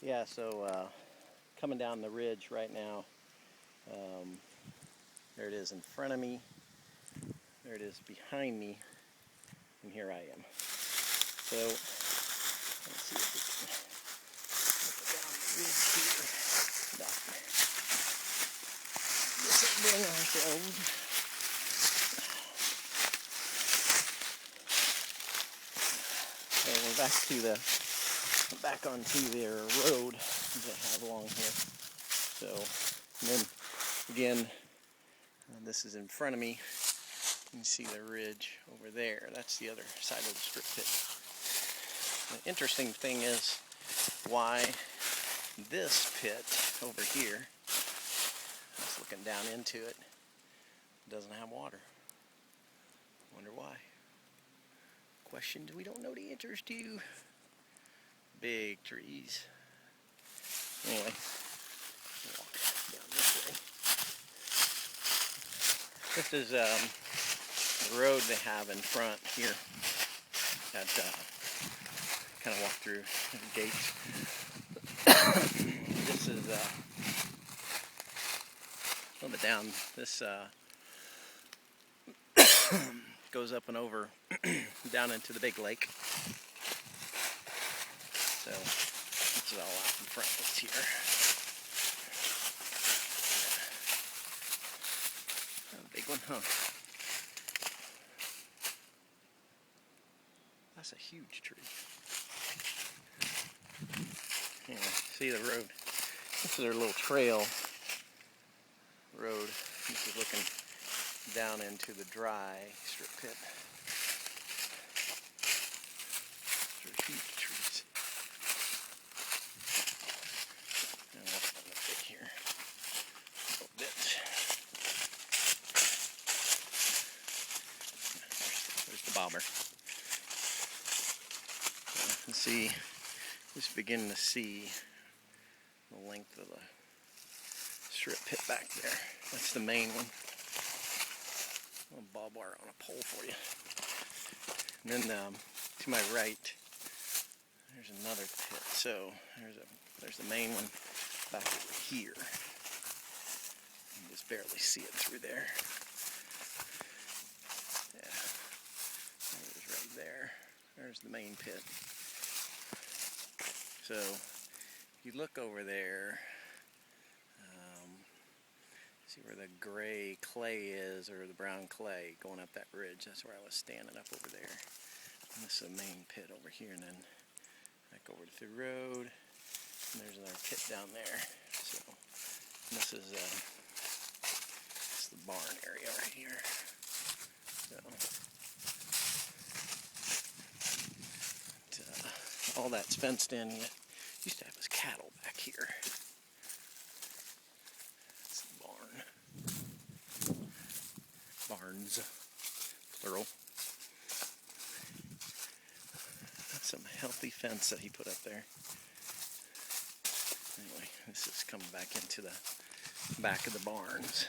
Yeah, so coming down the ridge right now. Um, there it is in front of me. There it is behind me. And here I am. So let's see if we can look down the ridge here. Discipline ourselves. So we're back onto their road that I have along here. So, and then again, this is in front of me. You can see the ridge over there. That's the other side of the strip pit. The interesting thing is why this pit over here, I was looking down into it, doesn't have water. Wonder why. Questions we don't know the answers to. Big trees. Anyway, walk down this way. This is the road they have in front here. That kind of walk through the gates. This is a little bit down. This goes up and over down into the big lake. So this is all out in front of us here. A big one, huh? That's a huge tree. Anyway, see the road. This is our little trail road. This is looking down into the dry strip pit. These are huge trees. And walk down the pit here a little bit. There's the bobber. You can see, just begin to see the length of the strip pit back there. That's the main one. A little bob wire on a pole for you. And then to my right, there's another pit. So there's the main one back over here. You can just barely see it through there. Yeah, there it is right there. There's the main pit. So if you look over there, see where the gray clay is, or the brown clay going up that ridge. That's where I was standing up over there. And this is the main pit over here, and then back over to the road. And there's another pit down there. So this is the barn area right here. So all that's fenced in. You used to have his cattle back here. Barns, plural. That's some healthy fence that he put up there. Anyway, this is coming back into the back of the barns.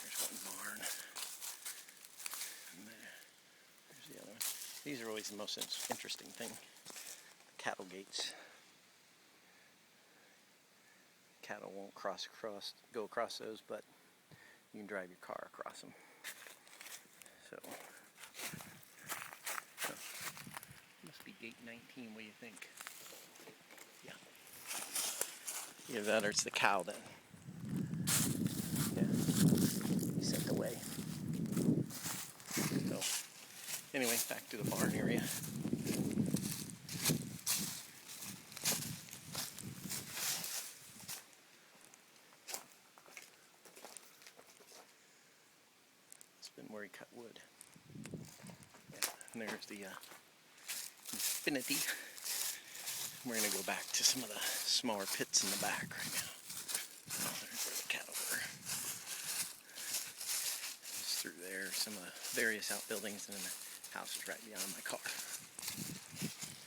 There's one barn. And there's the other one. These are always the most interesting thing. Cattle gates. Cattle won't go across those, but you can drive your car across them. So must be gate 19. What do you think? Yeah. Either that or it's the cow then. Yeah. He sent away. So anyway, back to the barn area. Where he cut wood. Yeah, and there's the Infinity. We're going to go back to some of the smaller pits in the back right now. Oh, there's where the cattle were. It's through there, some of the various outbuildings, and then the house is right beyond my car.